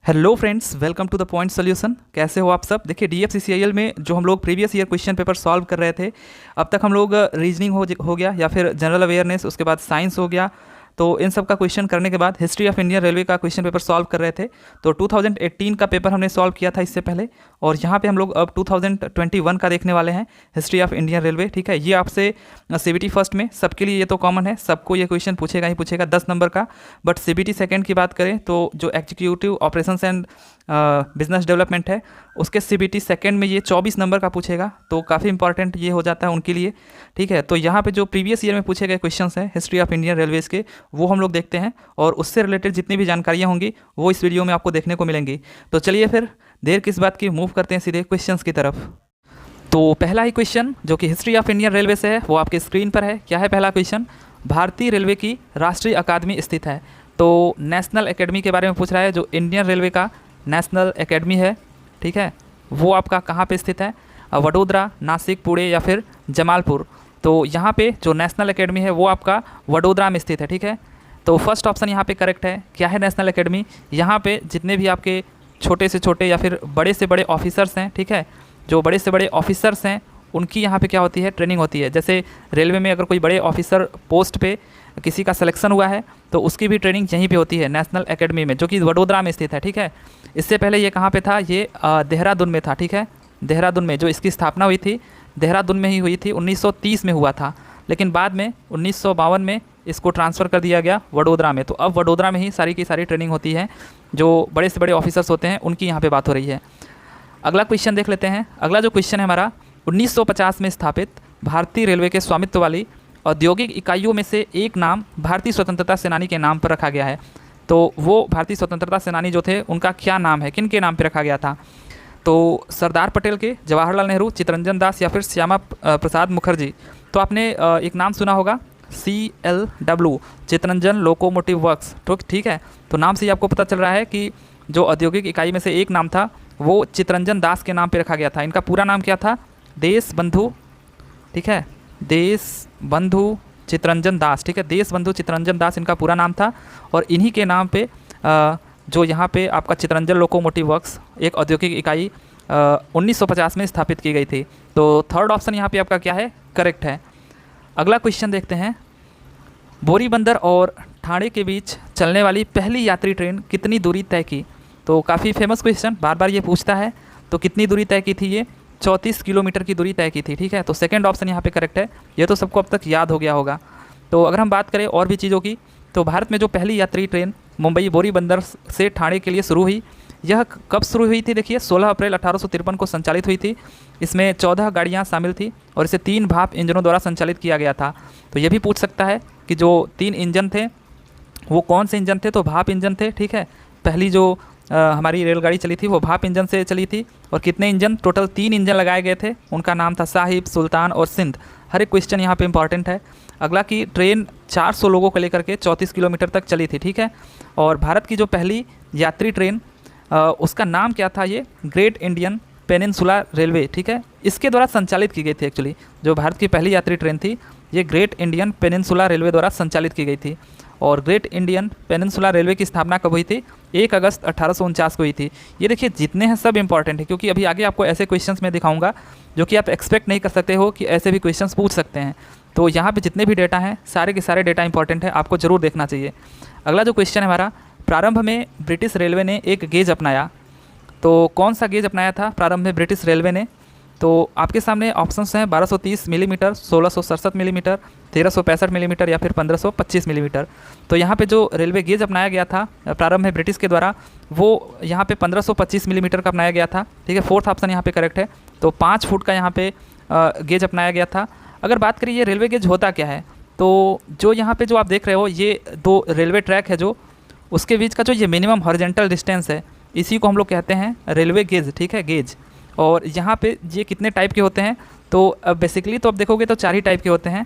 Hello friends, welcome to the point solution. कैसे हो आप सब? देखिए, DFCCIL में जो हम लोग previous year question paper solve कर रहे थे, अब तक हम लोग रीजनिंग हो गया या फिर जनरल अवेयरनेस, उसके बाद साइंस हो गया। तो इन सब का क्वेश्चन करने के बाद हिस्ट्री ऑफ इंडियन रेलवे का क्वेश्चन पेपर सॉल्व कर रहे थे। तो 2018 का पेपर हमने सॉल्व किया था इससे पहले, और यहाँ पे हम लोग अब 2021 का देखने वाले हैं, हिस्ट्री ऑफ इंडियन रेलवे। ठीक है, ये आपसे CBT फर्स्ट में सबके लिए ये तो कॉमन है, सबको ये क्वेश्चन पूछेगा ही पूछेगा 10 नंबर का। बट CBT सेकंड की बात करें तो जो executive operations and business development है, उसके CBT सेकंड में ये 24 नंबर का पूछेगा। तो काफ़ी इंपॉर्टेंट ये हो जाता है उनके लिए। ठीक है, तो यहाँ पे जो प्रीवियस ईयर में पूछे गए क्वेश्चंस हैं हिस्ट्री ऑफ इंडियन रेलवेज़ के, वो हम लोग देखते हैं, और उससे रिलेटेड जितनी भी जानकारियाँ होंगी वो इस वीडियो में आपको देखने को मिलेंगी। तो चलिए फिर देर किस बात की, मूव करते हैं सीधे क्वेश्चंस की तरफ। तो पहला ही क्वेश्चन जो कि हिस्ट्री ऑफ इंडियन रेलवे से है वो आपके स्क्रीन पर है। क्या है पहला क्वेश्चन? भारतीय रेलवे की राष्ट्रीय अकादमी स्थित है। तो नेशनल एकेडमी के बारे में पूछ रहा है। जो इंडियन रेलवे का नेशनल एकेडमी है, ठीक है, वो आपका कहाँ पे स्थित है? वडोदरा, नासिक, पुणे या फिर जमालपुर। तो यहाँ पे जो नेशनल एकेडमी है वो आपका वडोदरा में स्थित है। ठीक है, तो फर्स्ट ऑप्शन यहाँ पे करेक्ट है। क्या है नेशनल एकेडमी? यहाँ पे जितने भी आपके छोटे से छोटे या फिर बड़े से बड़े ऑफिसर्स हैं, ठीक है, जो बड़े से बड़े ऑफिसर्स हैं उनकी यहाँ पे क्या होती है? ट्रेनिंग होती है। जैसे रेलवे में अगर कोई बड़े ऑफिसर पोस्ट पे किसी का सिलेक्शन हुआ है तो उसकी भी ट्रेनिंग यहीं पे होती है, नेशनल एकेडमी में, जो कि वडोदरा में स्थित है। ठीक है, इससे पहले ये कहाँ पे था? ये देहरादून में था। ठीक है, देहरादून में जो इसकी स्थापना हुई थी, देहरादून में ही हुई थी, 1930 में हुआ था। लेकिन बाद में 1952 में इसको ट्रांसफ़र कर दिया गया वडोदरा में। तो अब वडोदरा में ही सारी की सारी ट्रेनिंग होती है। जो बड़े से बड़े ऑफिसर्स होते हैं उनकी यहाँ पे बात हो रही है। अगला क्वेश्चन देख लेते हैं। अगला जो क्वेश्चन है हमारा, 1950 में स्थापित भारतीय रेलवे के स्वामित्व वाली औद्योगिक इकाइयों में से एक नाम भारतीय स्वतंत्रता सेनानी के नाम पर रखा गया है। तो वो भारतीय स्वतंत्रता सेनानी जो थे उनका क्या नाम है, किन के नाम पर रखा गया था? तो सरदार पटेल के, जवाहरलाल नेहरू, चित्तरंजन दास या फिर श्यामा प्रसाद मुखर्जी। तो आपने एक नाम सुना होगा, CLW, चित्तरंजन लोकोमोटिव वर्क्स। तो ठीक है, तो नाम से ही आपको पता चल रहा है कि जो औद्योगिक इकाई में से एक नाम था वो चित्तरंजन दास के नाम पे रखा गया था। इनका पूरा नाम क्या था? देश बंधु, ठीक है, देश बंधु चित्तरंजन दास। ठीक है, देश बंधु चित्तरंजन दास इनका पूरा नाम था। और इन्हीं के नाम पे जो यहाँ पे आपका चित्तरंजन लोकोमोटिव वर्क्स, एक औद्योगिक इकाई 1950 में स्थापित की गई थी। तो थर्ड ऑप्शन यहाँ पे आपका क्या है? करेक्ट है। अगला क्वेश्चन देखते हैं। बोरीबंदर और ठाणे के बीच चलने वाली पहली यात्री ट्रेन कितनी दूरी तय की? तो काफ़ी फेमस क्वेश्चन, बार बार ये पूछता है। तो कितनी दूरी तय की थी? ये 34 किलोमीटर की दूरी तय की थी। ठीक है, तो सेकंड ऑप्शन यहाँ पे करेक्ट है। ये तो सबको अब तक याद हो गया होगा। तो अगर हम बात करें और भी चीज़ों की, तो भारत में जो पहली यात्री ट्रेन मुंबई बोरीबंदर से ठाणे के लिए शुरू हुई, यह कब शुरू हुई थी? देखिए, 16 अप्रैल 1853 को संचालित हुई थी। इसमें 14 गाड़ियाँ शामिल थी और इसे 3 भाप इंजनों द्वारा संचालित किया गया था। तो ये भी पूछ सकता है कि जो 3 इंजन थे वो कौन से इंजन थे? तो भाप इंजन थे। ठीक है, पहली जो हमारी रेलगाड़ी चली थी वो भाप इंजन से चली थी। और कितने इंजन? टोटल 3 इंजन लगाए गए थे। उनका नाम था साहिब, सुल्तान और सिंध। हर एक क्वेश्चन यहाँ पे इंपॉर्टेंट है। अगला की ट्रेन 400 लोगों को लेकर के 34 किलोमीटर तक चली थी। ठीक है, और भारत की जो पहली यात्री ट्रेन उसका नाम क्या था? ये ग्रेट इंडियन पेनिनसुला रेलवे। ठीक है, इसके द्वारा संचालित की गई थी। एक्चुअली जो भारत की पहली यात्री ट्रेन थी ये ग्रेट इंडियन पेनिनसुला रेलवे द्वारा संचालित की गई थी। और ग्रेट इंडियन पेनिनसुला रेलवे की स्थापना कब हुई थी? 1 अगस्त 1849 को हुई थी। ये देखिए, जितने हैं सब इंपॉर्टेंट है, क्योंकि अभी आगे आपको ऐसे क्वेश्चंस मैं दिखाऊंगा जो कि आप एक्सपेक्ट नहीं कर सकते हो कि ऐसे भी क्वेश्चंस पूछ सकते हैं। तो यहाँ पे जितने भी डेटा हैं सारे के सारे डेटा इंपॉर्टेंट है, आपको ज़रूर देखना चाहिए। अगला जो क्वेश्चन है हमारा, प्रारंभ में ब्रिटिश रेलवे ने एक गेज अपनाया। तो कौन सा गेज अपनाया था प्रारंभ में ब्रिटिश रेलवे ने? तो आपके सामने ऑप्शंस हैं 1230 मिलीमीटर, 1667 मिलीमीटर, 1365 मिलीमीटर या फिर 1525 मिलीमीटर। तो यहाँ पे जो रेलवे गेज अपनाया गया था प्रारंभ में ब्रिटिश के द्वारा, वो यहाँ पे 1525 मिलीमीटर का अपनाया गया था। ठीक है, फोर्थ ऑप्शन यहाँ पे करेक्ट है। तो 5 फुट का यहाँ पे गेज अपनाया गया था। अगर बात करिए ये रेलवे गेज होता क्या है, तो जो यहाँ पे जो आप देख रहे हो ये 2 रेलवे ट्रैक है, जो उसके बीच का जो ये मिनिमम हॉरिजॉन्टल डिस्टेंस है, इसी को हम लोग कहते हैं रेलवे गेज। ठीक है, गेज। और यहाँ पे ये कितने टाइप के होते हैं? तो बेसिकली तो अब देखोगे तो 4 ही टाइप के होते हैं,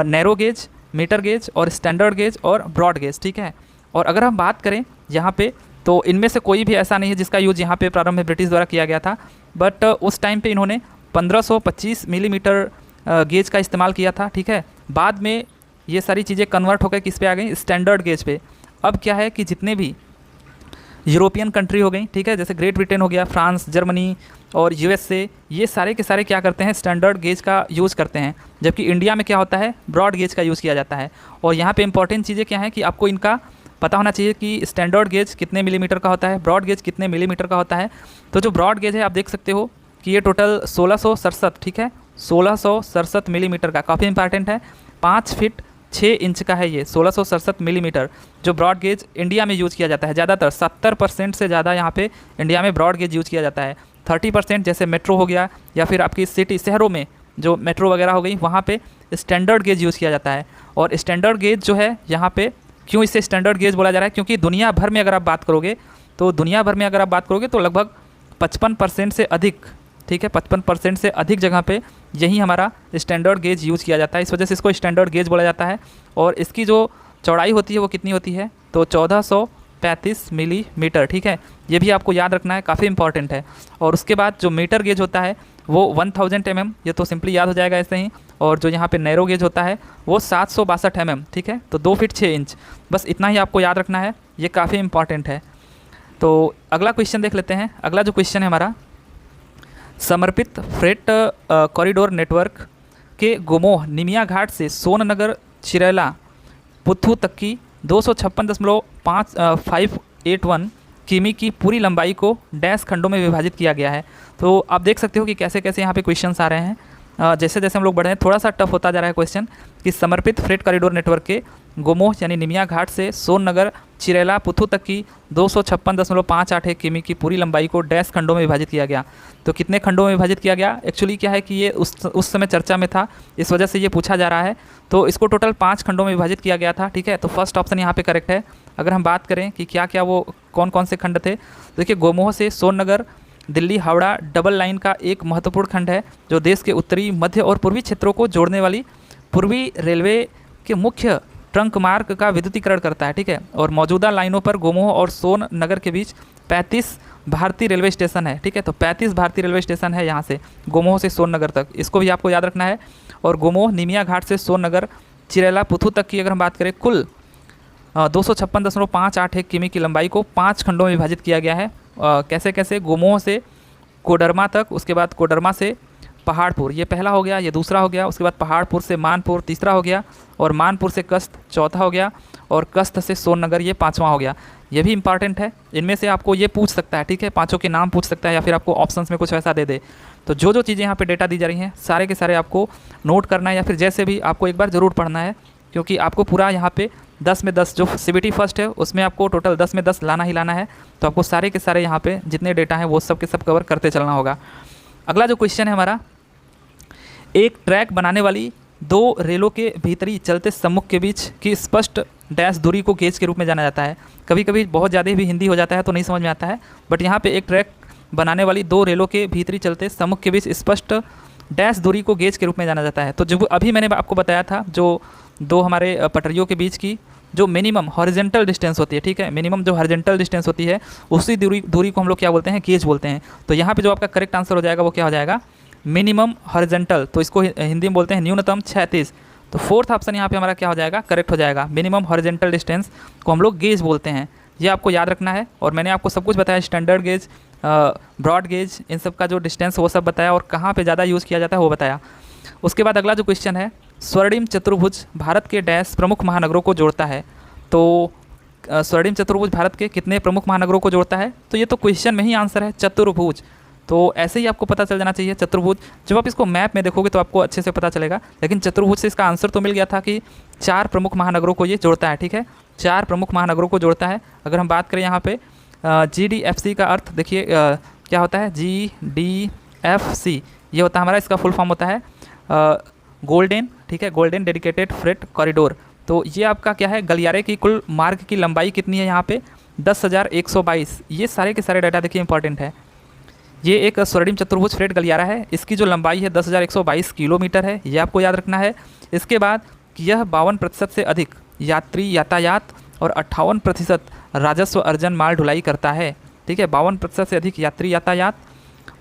नैरो गेज, मीटर गेज और स्टैंडर्ड गेज और ब्रॉड गेज। ठीक है, और अगर हम बात करें यहाँ पे, तो इनमें से कोई भी ऐसा नहीं है जिसका यूज़ यहाँ पे प्रारंभ में ब्रिटिश द्वारा किया गया था। बट उस टाइम पे इन्होंने 1525 मिलीमीटर गेज का इस्तेमाल किया था। ठीक है, बाद में ये सारी चीज़ें कन्वर्ट होकर किस पे आ गई? स्टैंडर्ड गेज पे। अब क्या है कि जितने भी यूरोपियन कंट्री हो गई, ठीक है, जैसे ग्रेट ब्रिटेन हो गया, फ्रांस, जर्मनी और यूएसए, ये सारे के सारे क्या करते हैं, स्टैंडर्ड गेज का यूज़ करते हैं। जबकि इंडिया में क्या होता है, ब्रॉड गेज का यूज़ किया जाता है। और यहाँ पे इंपॉर्टेंट चीज़ें क्या हैं कि आपको इनका पता होना चाहिए कि स्टैंडर्ड गेज कितने मिलीमीटर का होता है, ब्रॉड गेज कितने मिलीमीटर का होता है। तो जो ब्रॉड गेज है आप देख सकते हो कि ये टोटल 1667, ठीक है, 1667 मिलीमीटर का, काफ़ी इंपॉर्टेंट है। 5 फीट 6 इंच का है ये 1667 मिलीमीटर, जो ब्रॉड गेज इंडिया में यूज़ किया जाता है। ज़्यादातर 70% से ज़्यादा यहाँ पे इंडिया में ब्रॉड गेज यूज़ किया जाता है। 30% जैसे मेट्रो हो गया या फिर आपकी सिटी शहरों में जो मेट्रो वगैरह हो गई, वहाँ पे स्टैंडर्ड गेज यूज़ किया जाता है। और स्टैंडर्ड गेज जो है यहाँ पे क्यों इसे स्टैंडर्ड गेज बोला जा रहा है, क्योंकि दुनिया भर में अगर आप बात करोगे तो लगभग 55% से अधिक, ठीक है, 55% से अधिक जगह पे यही हमारा स्टैंडर्ड गेज यूज़ किया जाता है। इस वजह से इसको स्टैंडर्ड गेज बोला जाता है। और इसकी जो चौड़ाई होती है वो कितनी होती है, तो 1435 मिलीमीटर, ठीक है, ये भी आपको याद रखना है, काफ़ी इंपॉर्टेंट है। और उसके बाद जो मीटर गेज होता है वो 1000 mm, ये तो सिंपली याद हो जाएगा ऐसे ही। और जो यहाँ पे नैरो गेज होता है वो 762 mm, ठीक है, तो 2 फीट 6 इंच, बस इतना ही आपको याद रखना है, ये काफ़ी इंपॉर्टेंट है। तो अगला क्वेश्चन देख लेते हैं। अगला जो क्वेश्चन है हमारा, समर्पित फ्रेट कॉरिडोर नेटवर्क के गोमोह निमिया घाट से सोननगर चिरैला पुथू तक की 256.581 किमी की पूरी लंबाई को डैश खंडों में विभाजित किया गया है। तो आप देख सकते हो कि कैसे कैसे यहाँ पे क्वेश्चंस आ रहे हैं। जैसे जैसे हम लोग बढ़ रहे हैं थोड़ा सा टफ होता जा रहा है क्वेश्चन कि समर्पित फ्रेट कॉरिडोर नेटवर्क के गोमोह यानी निमिया घाट से सोननगर चिरैला पुथू तक की 256.581 किमी की पूरी लंबाई को डैश खंडों में विभाजित किया गया। तो कितने खंडों में विभाजित किया गया, एक्चुअली क्या है कि ये उस समय चर्चा में था, इस वजह से ये पूछा जा रहा है। तो इसको टोटल 5 खंडों में विभाजित किया गया था, ठीक है। तो फर्स्ट ऑप्शन यहाँ पे करेक्ट है। अगर हम बात करें कि क्या क्या वो कौन कौन से खंड थे, तो देखिए गोमोह से सोननगर दिल्ली हावड़ा डबल लाइन का एक महत्वपूर्ण खंड है जो देश के उत्तरी, मध्य और पूर्वी क्षेत्रों को जोड़ने वाली पूर्वी रेलवे के मुख्य ट्रंक मार्ग का विद्युतीकरण करता है, ठीक है। और मौजूदा लाइनों पर गोमोह और सोननगर के बीच 35 भारतीय रेलवे स्टेशन है, ठीक है। तो 35 भारतीय रेलवे स्टेशन है यहाँ से गोमोह से सोननगर तक, इसको भी आपको याद रखना है। और गोमोह निमिया घाट से सोननगर चिरैला पुथू तक की अगर हम बात करें, कुल 256.581 किमी की लंबाई को 5 खंडों में विभाजित किया गया है। कैसे कैसे, गोमोह से कोडरमा तक, उसके बाद कोडरमा से पहाड़पुर, ये पहला हो गया, ये दूसरा हो गया, उसके बाद पहाड़पुर से मानपुर तीसरा हो गया, और मानपुर से कस्त चौथा हो गया, और कस्त से सोननगर ये 5वां हो गया। ये भी इंपॉर्टेंट है, इनमें से आपको ये पूछ सकता है, ठीक है, 5 के नाम पूछ सकता है या फिर आपको ऑप्शंस में कुछ वैसा दे दे। तो जो जो चीज़ें यहाँ पे डेटा दी जा रही हैं सारे के सारे आपको नोट करना है, या फिर जैसे भी आपको एक बार ज़रूर पढ़ना है, क्योंकि आपको पूरा यहाँ पे 10 में 10 जो CBT फर्स्ट है उसमें आपको टोटल 10 में 10 लाना ही लाना है। तो आपको सारे के सारे यहाँ पे जितने डेटा हैं वो सब के सब कवर करते चलना होगा। अगला जो क्वेश्चन है हमारा, एक ट्रैक बनाने वाली 2 रेलों के भीतरी चलते सम्मुख के बीच की स्पष्ट डैश दूरी को गेज के रूप में जाना जाता है। कभी कभी बहुत ज़्यादा भी हिंदी हो जाता है तो नहीं समझ में आता है, बट यहाँ पे एक ट्रैक बनाने वाली 2 रेलों के भीतरी चलते सम्मुख के बीच स्पष्ट डैश दूरी को गेज के रूप में जाना जाता है। तो जो अभी मैंने आपको बताया था, जो 2 हमारे पटरियों के बीच की जो मिनिमम हॉरिजेंटल डिस्टेंस होती है, ठीक है, मिनिमम जो हॉरिजेंटल डिस्टेंस होती है उसी दूरी को हम लोग क्या बोलते हैं, गेज बोलते हैं। तो यहाँ पे जो आपका करेक्ट आंसर हो जाएगा वो क्या हो जाएगा, मिनिमम हॉरिजेंटल, तो इसको हिंदी में बोलते हैं न्यूनतम क्षैतिज। तो फोर्थ ऑप्शन यहाँ पे हमारा क्या हो जाएगा, करेक्ट हो जाएगा। मिनिमम हॉरिजेंटल डिस्टेंस को हम लोग गेज बोलते हैं, ये आपको याद रखना है। और मैंने आपको सब कुछ बताया, स्टैंडर्ड गेज, ब्रॉड गेज, इन सब का जो डिस्टेंस वो सब बताया, और कहाँ पे ज़्यादा यूज़ किया जाता है वो बताया। उसके बाद अगला जो क्वेश्चन है, स्वर्णिम चतुर्भुज भारत के डैश प्रमुख महानगरों को जोड़ता है। तो स्वर्णिम चतुर्भुज भारत के कितने प्रमुख महानगरों को जोड़ता है, तो ये तो क्वेश्चन में ही आंसर है, चतुर्भुज। तो ऐसे ही आपको पता चल जाना चाहिए चतुर्भुज। जब आप इसको मैप में देखोगे तो आपको अच्छे से पता चलेगा, लेकिन चतुर्भुज से इसका आंसर तो मिल गया था कि 4 प्रमुख महानगरों को ये जोड़ता है, ठीक है, 4 प्रमुख महानगरों को जोड़ता है। अगर हम बात करें यहाँ पे GDFC का अर्थ देखिए क्या होता है, GDFC ये होता है हमारा, इसका फुल फॉर्म होता है गोल्डन, ठीक है, गोल्डन डेडिकेटेड फ्रेट कॉरिडोर। तो ये आपका क्या है, गलियारे की कुल मार्ग की लंबाई कितनी है यहाँ पे, 10,122। ये सारे के सारे डाटा देखिए इंपॉर्टेंट है। ये एक स्वर्णिम चतुर्भुज फ्रेट गलियारा है, इसकी जो लंबाई है 10,122 किलोमीटर है, ये आपको याद रखना है। इसके बाद यह 52% से अधिक यात्री यातायात और 58% राजस्व अर्जन माल ढुलाई करता है, ठीक है, 52% से अधिक यात्री यातायात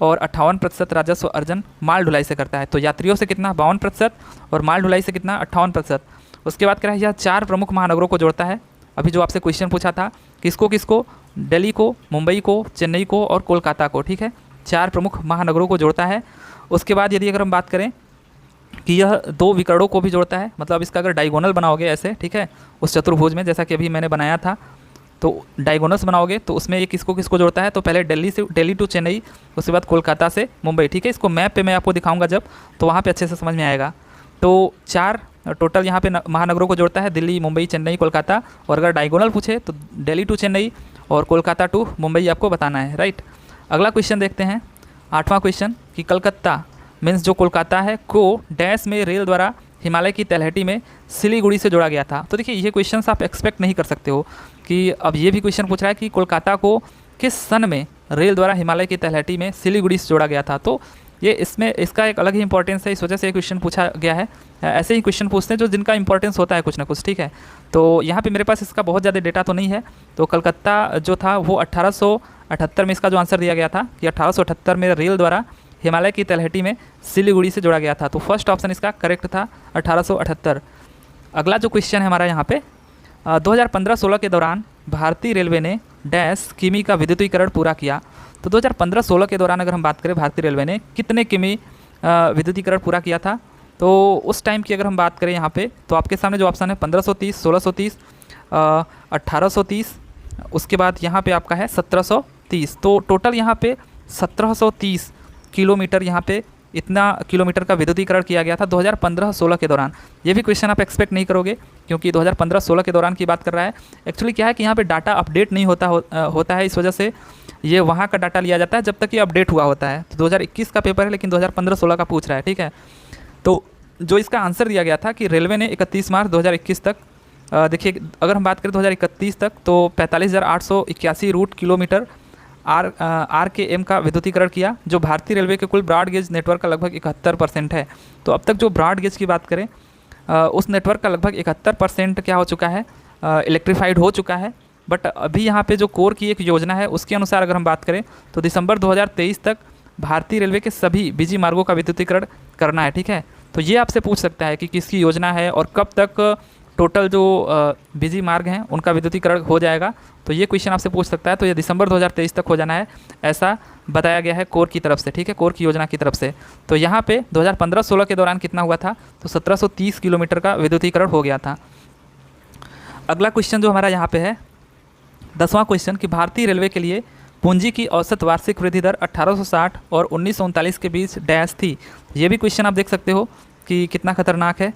और 58% राजस्व अर्जन माल ढुलाई से करता है। तो यात्रियों से कितना, 52%, और माल ढुलाई से कितना, 58%। उसके बाद क्या है, यह 4 प्रमुख महानगरों को जोड़ता है। अभी जो आपसे क्वेश्चन पूछा था किसको किसको, दिल्ली को, मुंबई को, चेन्नई को और कोलकाता को, ठीक है, 4 प्रमुख महानगरों को जोड़ता है। उसके बाद यदि अगर हम बात करें कि यह 2 विकर्णों को भी जोड़ता है, मतलब इसका अगर डायगोनल बनाओगे ऐसे, ठीक है, उस चतुर्भुज में जैसा कि अभी मैंने बनाया था, तो डायगोनल्स बनाओगे तो उसमें ये किसको किसको जोड़ता है, तो पहले दिल्ली टू चेन्नई, उसके बाद कोलकाता से मुंबई, ठीक है। इसको मैप पे मैं आपको दिखाऊंगा जब, तो वहाँ पे अच्छे से समझ में आएगा। तो 4 टोटल यहाँ पे महानगरों को जोड़ता है, दिल्ली, मुंबई, चेन्नई, कोलकाता। और अगर डायगोनल पूछे तो दिल्ली टू चेन्नई और कोलकाता टू मुंबई आपको बताना है, राइट। अगला क्वेश्चन देखते हैं, 8वां क्वेश्चन, कि कलकत्ता मीन्स जो कोलकाता है को डैश में रेल द्वारा हिमालय की तलहटी में सिलीगुड़ी से जोड़ा गया था। तो देखिए ये क्वेश्चन आप एक्सपेक्ट नहीं कर सकते हो कि अब ये भी क्वेश्चन पूछ रहा है कि कोलकाता को किस सन में रेल द्वारा हिमालय की तलहटी में सिलीगुड़ी से जोड़ा गया था। तो ये इसमें इसका एक अलग ही इंपॉर्टेंस है, इस वजह से ये क्वेश्चन पूछा गया है। ऐसे ही क्वेश्चन पूछते हैं जो जिनका इंपॉर्टेंस होता है कुछ ना कुछ, ठीक है। तो यहाँ पे मेरे पास इसका बहुत ज़्यादा डेटा तो नहीं है। तो कलकत्ता जो था वो 1878 में, इसका जो आंसर दिया गया था कि 1878 में रेल द्वारा हिमालय की तलहटी में सिलीगुड़ी से जोड़ा गया था। तो फर्स्ट ऑप्शन इसका करेक्ट था 1878। अगला जो क्वेश्चन है हमारा यहाँ पे, 2015-16 के दौरान भारतीय रेलवे ने डैश किमी का विद्युतीकरण पूरा किया। तो 2015-16 के दौरान अगर हम बात करें भारतीय रेलवे ने कितने किमी विद्युतीकरण पूरा किया था, तो उस टाइम की अगर हम बात करें यहाँ पे, तो आपके सामने जो ऑप्शन है 1530, 1630, 1830, उसके बाद यहाँ पे आपका है 1730। तो टोटल यहाँ पे 1730 किलोमीटर यहाँ पे इतना किलोमीटर का विद्युतीकरण किया गया था 2015-16 के दौरान। ये भी क्वेश्चन आप एक्सपेक्ट नहीं करोगे क्योंकि 2015-16 के दौरान की बात कर रहा है। एक्चुअली क्या है कि यहाँ पे डाटा अपडेट नहीं होता है, इस वजह से ये वहाँ का डाटा लिया जाता है जब तक ये अपडेट हुआ होता है। तो 2021 का पेपर है लेकिन 2015-16 का पूछ रहा है, ठीक है। तो जो इसका आंसर दिया गया था कि रेलवे ने 31 मार्च 2021 तक, देखिए अगर हम बात करें 2031 तक, तो 45,881 रूट किलोमीटर RKM का विद्युतीकरण किया, जो भारतीय रेलवे के कुल ब्रॉड गेज नेटवर्क का लगभग 71% है। तो अब तक जो ब्रॉड गेज की बात करें, उस नेटवर्क का लगभग 71% क्या हो चुका है, इलेक्ट्रीफाइड हो चुका है। बट अभी यहाँ पे जो कोर की एक योजना है उसके अनुसार अगर हम बात करें तो दिसंबर 2023 तक भारतीय रेलवे के सभी बिजी मार्गों का विद्युतीकरण करना है, ठीक है। तो ये आपसे पूछ सकता है कि किसकी योजना है और कब तक टोटल जो बिजी मार्ग हैं उनका विद्युतीकरण हो जाएगा। तो ये क्वेश्चन आपसे पूछ सकता है। तो ये दिसंबर 2023 तक हो जाना है, ऐसा बताया गया है कोर की तरफ से, ठीक है, कोर की योजना की तरफ से। तो यहाँ पे 2015-16 के दौरान कितना हुआ था, तो 1730 किलोमीटर का विद्युतीकरण हो गया था। अगला क्वेश्चन जो हमारा यहाँ पे है 10वां क्वेश्चन, कि भारतीय रेलवे के लिए पूंजी की औसत वार्षिक वृद्धि दर 1860 और 1939 के बीच डैश थी। ये भी क्वेश्चन आप देख सकते हो कि कितना खतरनाक है।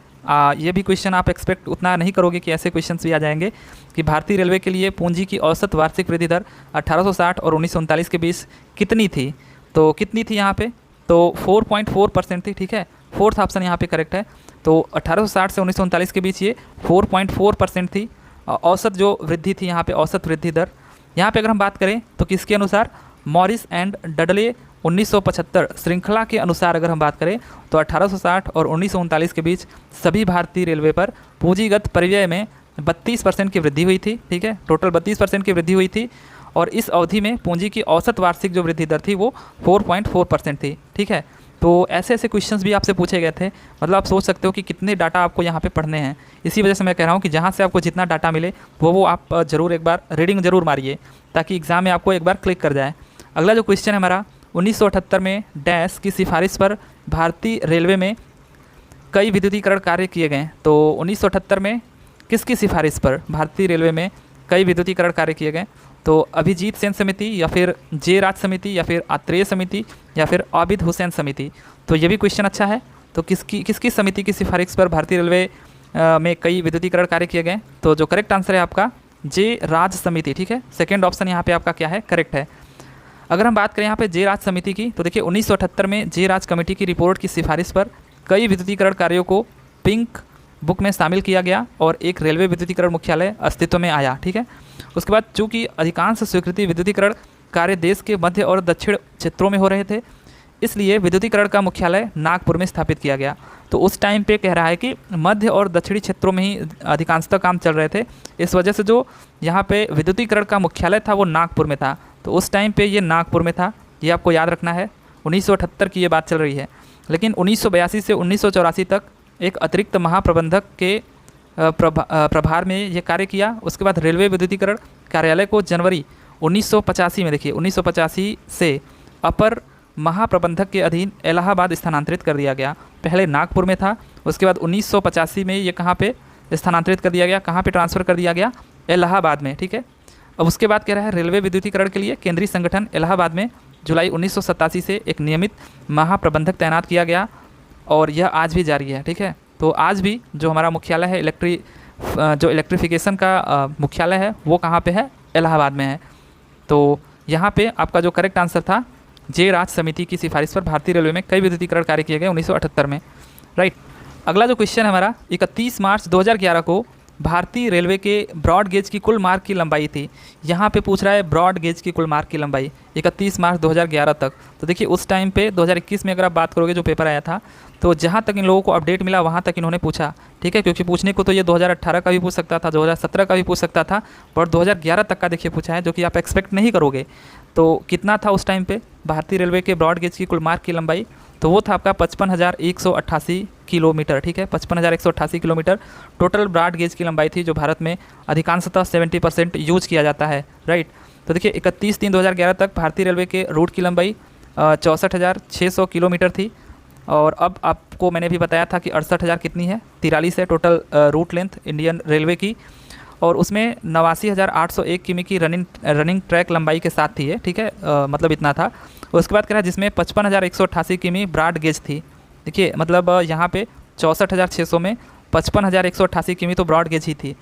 ये भी क्वेश्चन आप एक्सपेक्ट उतना नहीं करोगे कि ऐसे क्वेश्चन भी आ जाएंगे कि भारतीय रेलवे के लिए पूंजी की औसत वार्षिक वृद्धि दर 1860 और 1939 के बीच कितनी थी। तो कितनी थी यहाँ पे, तो 4.4% थी, ठीक है। फोर्थ ऑप्शन यहाँ पे करेक्ट है। तो 1860 से 1939 के बीच ये 4.4% थी औसत जो वृद्धि थी यहाँ पे, औसत वृद्धि दर। यहाँ पे अगर हम बात करें तो किसके अनुसार, मॉरिस एंड डडले 1975 श्रृंखला के अनुसार अगर हम बात करें तो 1860 और 1939 के बीच सभी भारतीय रेलवे पर पूंजीगत परिव्यय में 32% की वृद्धि हुई थी, ठीक है। टोटल 32% की वृद्धि हुई थी और इस अवधि में पूंजी की औसत वार्षिक जो वृद्धि दर थी वो 4.4% थी, ठीक है। तो ऐसे ऐसे क्वेश्चंस भी आपसे पूछे गए थे। मतलब आप सोच सकते हो कि कितने डाटा आपको यहाँ पे पढ़ने हैं। इसी वजह से मैं कह रहा हूँ कि जहाँ से आपको जितना डाटा मिले वो आप ज़रूर एक बार रीडिंग ज़रूर मारिए ताकि एग्ज़ाम में आपको एक बार क्लिक कर जाए। अगला जो क्वेश्चन है हमारा, 1978 में डैश की सिफारिश पर भारतीय रेलवे में कई विद्युतीकरण कार्य किए गए। तो 1978 में किसकी सिफारिश पर भारतीय रेलवे में कई विद्युतीकरण कार्य किए गए, तो अभिजीत सेन समिति या फिर जे राज समिति या फिर आत्रेय समिति या फिर आबिद हुसैन समिति। तो ये भी क्वेश्चन अच्छा है। तो किसकी समिति की सिफारिश पर भारतीय रेलवे में कई विद्युतीकरण कार्य किए गए, तो जो करेक्ट आंसर है आपका जे राज समिति, ठीक है। सेकेंड ऑप्शन यहाँ पे आपका क्या है, करेक्ट है। अगर हम बात करें यहाँ पे जे राज समिति की, तो देखिए 1978 में जे राज कमेटी की रिपोर्ट की सिफारिश पर कई विद्युतीकरण कार्यों को पिंक बुक में शामिल किया गया और एक रेलवे विद्युतीकरण मुख्यालय अस्तित्व में आया, ठीक है। उसके बाद चूँकि अधिकांश स्वीकृति विद्युतीकरण कार्य देश के मध्य और दक्षिण क्षेत्रों में हो रहे थे, इसलिए विद्युतीकरण का मुख्यालय नागपुर में स्थापित किया गया। तो उस टाइम पे कह रहा है कि मध्य और दक्षिणी क्षेत्रों में ही अधिकांशतः काम चल रहे थे, इस वजह से जो यहाँ पे विद्युतीकरण का मुख्यालय था वो नागपुर में था। तो उस टाइम पे ये नागपुर में था, ये आपको याद रखना है। 1978 की ये बात चल रही है। लेकिन 1982 से 1984 तक एक अतिरिक्त महाप्रबंधक के प्रभार में ये कार्य किया। उसके बाद रेलवे विद्युतीकरण कार्यालय को जनवरी 1985 में देखिए 1985 से अपर महाप्रबंधक के अधीन इलाहाबाद स्थानांतरित कर दिया गया। पहले नागपुर में था, उसके बाद 1985 में ये कहाँ पे स्थानांतरित कर दिया गया, कहाँ पे ट्रांसफ़र कर दिया गया, इलाहाबाद में। ठीक है, अब उसके बाद कह रहा है रेलवे विद्युतीकरण के लिए केंद्रीय संगठन इलाहाबाद में जुलाई 1987 से एक नियमित महाप्रबंधक तैनात किया गया और यह आज भी जारी है। ठीक है, तो आज भी जो हमारा मुख्यालय है जो इलेक्ट्रिफिकेशन का मुख्यालय है वो कहाँ पे है, इलाहाबाद में है। तो यहाँ पे आपका जो करेक्ट आंसर था, जे राज समिति की सिफारिश पर भारतीय रेलवे में कई विद्युतीकरण कार्य किए गए 1978 में। राइट, अगला जो क्वेश्चन है हमारा, 31 मार्च 2011 को भारतीय रेलवे के ब्रॉड गेज की कुल मार्ग की लंबाई थी। यहाँ पे पूछ रहा है ब्रॉड गेज की कुल मार्ग की लंबाई 31 मार्च 2011 तक। तो देखिए उस टाइम पे 2021 में अगर आप बात करोगे जो पेपर आया था, तो जहाँ तक इन लोगों को अपडेट मिला वहाँ तक इन्होंने पूछा। ठीक है, क्योंकि पूछने को तो ये 2018 का भी पूछ सकता था, 2017 का भी पूछ सकता था, पर 2011 तक का देखिए पूछा है, जो कि आप एक्सपेक्ट नहीं करोगे। तो कितना था उस टाइम पे भारतीय रेलवे के ब्रॉड गेज की कुल मार्ग की लंबाई, तो वो था आपका 55,188 किलोमीटर। ठीक है, 55,188 किलोमीटर टोटल ब्रॉड गेज की लंबाई थी, जो भारत में अधिकांशतः 70% यूज किया जाता है। राइट, तो देखिए 31/3/2011 तक भारतीय रेलवे के रूट की लंबाई 64,600 किलोमीटर थी। और अब आपको मैंने भी बताया था कि 68,000 कितनी है, 43 है total route length Indian railway की, और उसमें 89,801 किमी की रनिंग ट्रैक लंबाई के साथ थी है। ठीक है, मतलब इतना था। उसके बाद कह रहा है जिसमें 55,188 किमी ब्रॉड गेज थी। देखिए मतलब यहाँ पे 64,600 में 55,188 किमी तो ब्रॉड गेज ही थी।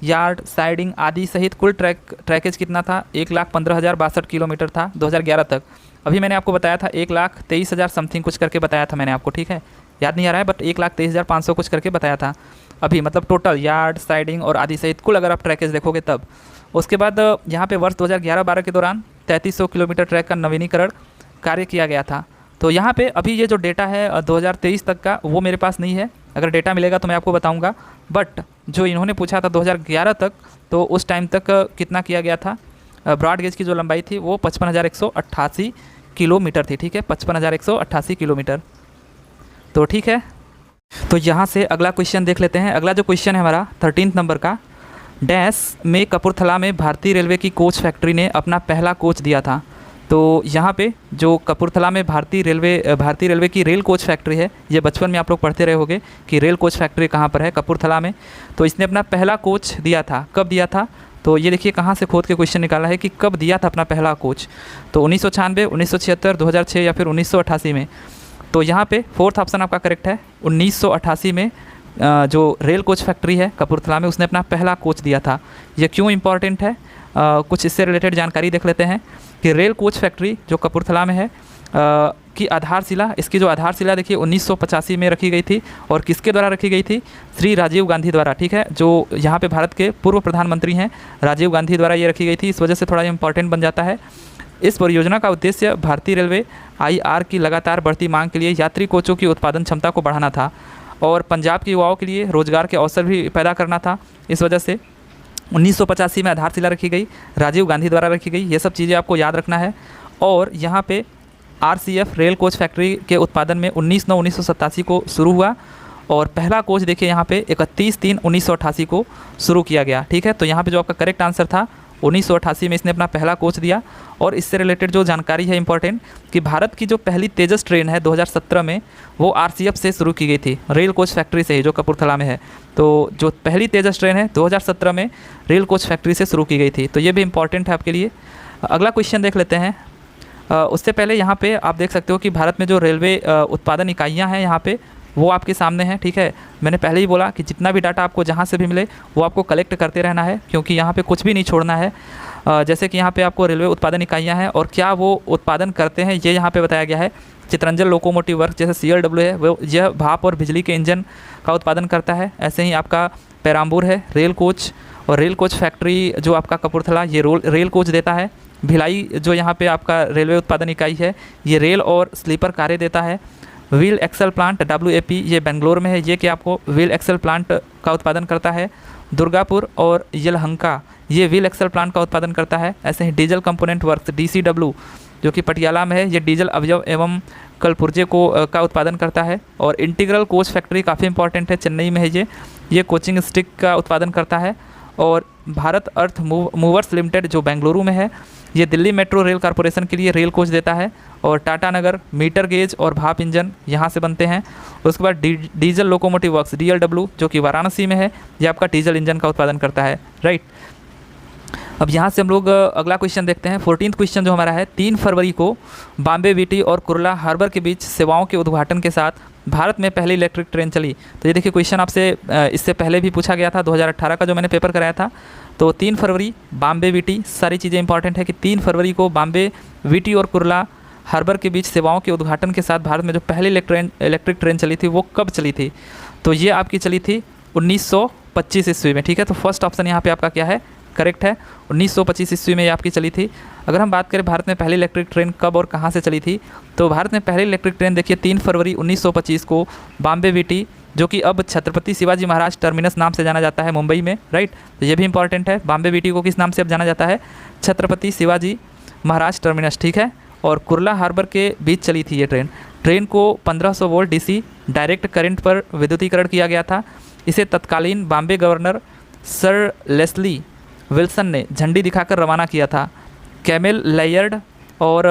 यार्ड, साइडिंग आदि सहित कुल ट्रैकेज कितना था, 1,15,062 किलोमीटर था 2011 तक। अभी मैंने आपको बताया था 1,23,000 समथिंग कुछ करके बताया था मैंने आपको। ठीक है, याद नहीं आ रहा है, बट 1,23,500 कुछ करके बताया था अभी, मतलब टोटल यार्ड, साइडिंग और आदि सहित कुल अगर आप ट्रैकेज देखोगे तब। उसके बाद यहाँ पे वर्ष 2011-12 के दौरान 3,300 किलोमीटर ट्रैक का नवीनीकरण कार्य किया गया था। तो यहाँ पे अभी ये जो डेटा है 2023 तक का, वो मेरे पास नहीं है। अगर डेटा मिलेगा तो मैं आपको बताऊँगा, बट जो इन्होंने पूछा था 2011 तक, तो उस टाइम तक कितना किया गया था, ब्रॉड गेज की जो लंबाई थी वो 55,188 किलोमीटर थी। ठीक है, 55,188 किलोमीटर। तो ठीक है, तो यहाँ से अगला क्वेश्चन देख लेते हैं। अगला जो क्वेश्चन है हमारा 13 नंबर का, डैश में कपूरथला में भारतीय रेलवे की कोच फैक्ट्री ने अपना पहला कोच दिया था। तो यहाँ पे जो कपूरथला में भारतीय रेलवे की रेल कोच फैक्ट्री है, ये बचपन में आप लोग पढ़ते रहे होंगे कि रेल कोच फैक्ट्री कहाँ पर है, कपूरथला में। तो इसने अपना पहला कोच दिया था, कब दिया था, तो ये देखिए कहाँ से खोद के क्वेश्चन निकाला है कि कब दिया था अपना पहला कोच। तो 1996, 1976, 2006 या फिर 1988 में। तो यहाँ पे फोर्थ ऑप्शन आपका करेक्ट है, 1988 में जो रेल कोच फैक्ट्री है कपूरथला में, उसने अपना पहला कोच दिया था। ये क्यों इम्पॉर्टेंट है, कुछ इससे रिलेटेड जानकारी देख लेते हैं कि रेल कोच फैक्ट्री जो कपूरथला में है की आधारशिला, इसकी जो आधारशिला देखिए 1985 में रखी गई थी, और किसके द्वारा रखी गई थी, श्री राजीव गांधी द्वारा। ठीक है, जो यहाँ पे भारत के पूर्व प्रधानमंत्री हैं राजीव गांधी द्वारा ये रखी गई थी, इस वजह से थोड़ा इम्पॉर्टेंट बन जाता है। इस परियोजना का उद्देश्य भारतीय रेलवे IR की लगातार बढ़ती मांग के लिए यात्री कोचों की उत्पादन क्षमता को बढ़ाना था और पंजाब के युवाओं के लिए रोजगार के अवसर भी पैदा करना था। इस वजह से 1985 में आधारशिला रखी गई, राजीव गांधी द्वारा रखी गई, ये सब चीज़ें आपको याद रखना है। और यहाँ पे RCF रेल कोच फैक्ट्री के उत्पादन में 19/9/1987 को शुरू हुआ, और पहला कोच देखिए यहाँ पे 31/3/1988 को शुरू किया गया। ठीक है, तो यहाँ पे जो आपका करेक्ट आंसर था 1988 में इसने अपना पहला कोच दिया। और इससे रिलेटेड जो जानकारी है इंपॉर्टेंट, कि भारत की जो पहली तेजस ट्रेन है 2017 में, वो RCF से शुरू की गई थी, रेल कोच फैक्ट्री से ही, जो कपूरथला में है। तो जो पहली तेजस ट्रेन है 2017 में रेल कोच फैक्ट्री से शुरू की गई थी। तो ये भी इंपॉर्टेंट है आपके लिए। अगला क्वेश्चन देख लेते हैं। उससे पहले यहाँ पे आप देख सकते हो कि भारत में जो रेलवे उत्पादन इकाइयाँ हैं यहाँ पे, वो आपके सामने है। ठीक है, मैंने पहले ही बोला कि जितना भी डाटा आपको जहाँ से भी मिले वो आपको कलेक्ट करते रहना है, क्योंकि यहाँ पे कुछ भी नहीं छोड़ना है। जैसे कि यहाँ पे आपको रेलवे उत्पादन इकाइयाँ हैं और क्या वो उत्पादन करते हैं, ये यहाँ पे बताया गया है। चित्रंजन लोकोमोटिव वर्क, जैसे CLW है, वो यह भाप और बिजली के इंजन का उत्पादन करता है। ऐसे ही आपका पेराम्बूर है रेल कोच, और रेल कोच फैक्ट्री जो आपका कपूरथला, ये रेल कोच देता है। भिलाई जो यहाँ पे आपका रेलवे उत्पादन इकाई है, ये रेल और स्लीपर कारें देता है। व्हील एक्सल प्लांट WAP, ये बेंगलोर में है, ये कि आपको व्हील एक्सल प्लांट का उत्पादन करता है। दुर्गापुर और यलहंका, ये व्हील एक्सल प्लांट का उत्पादन करता है। ऐसे ही डीजल कंपोनेंट वर्क्स DCW जो कि पटियाला में है, ये डीजल अवयव एवं कलपुर्जे का उत्पादन करता है। और इंटीग्रल कोच फैक्ट्री काफ़ी इंपॉर्टेंट है, चेन्नई में है ये कोचिंग स्टिक का उत्पादन करता है। और भारत अर्थ मूवर्स लिमिटेड जो बेंगलुरु में है, ये दिल्ली मेट्रो रेल कॉरपोरेशन के लिए रेल कोच देता है। और टाटा नगर मीटर गेज और भाप इंजन यहाँ से बनते हैं। उसके बाद डीजल लोकोमोटिव वर्क्स DLW जो कि वाराणसी में है, ये आपका डीजल इंजन का उत्पादन करता है, राइट। अब यहाँ से हम लोग अगला क्वेश्चन देखते हैं। 14th क्वेश्चन जो हमारा है, 3 फरवरी को बॉम्बे वीटी और कुर्ला हार्बर के बीच सेवाओं के उद्घाटन के साथ भारत में पहली इलेक्ट्रिक ट्रेन चली। तो ये देखिए क्वेश्चन आपसे इससे पहले भी पूछा गया था, 2018 का जो मैंने पेपर कराया था। तो 3 फरवरी बॉम्बे वीटी, सारी चीज़ें इंपॉर्टेंट है कि 3 फरवरी को बॉम्बे वीटी और कुर्ला हार्बर के बीच सेवाओं के उद्घाटन के साथ भारत में जो पहली इलेक्ट्रिक ट्रेन चली थी वो कब चली थी? तो ये आपकी चली थी 1925 ईस्वी में, ठीक है। तो फर्स्ट ऑप्शन यहाँ पे आपका क्या है, करेक्ट है, 1925 ईस्वी में ये आपकी चली थी। अगर हम बात करें भारत में पहली इलेक्ट्रिक ट्रेन कब और कहाँ से चली थी, तो भारत में पहली इलेक्ट्रिक ट्रेन देखिए 3 फरवरी 1925 को बॉम्बे वीटी, जो कि अब छत्रपति शिवाजी महाराज टर्मिनस नाम से जाना जाता है मुंबई में, राइट। तो ये भी इंपॉर्टेंट है, बॉम्बे वीटी को किस नाम से अब जाना जाता है, छत्रपति शिवाजी महाराज टर्मिनस, ठीक है। और कुर्ला हार्बर के बीच चली थी ये ट्रेन को 1500 वोल्ट DC डायरेक्ट करंट पर विद्युतीकरण किया गया था। इसे तत्कालीन Bombay governor Sir Leslie Wilson ने झंडी दिखाकर रवाना किया था। कैमिल लैयर्ड और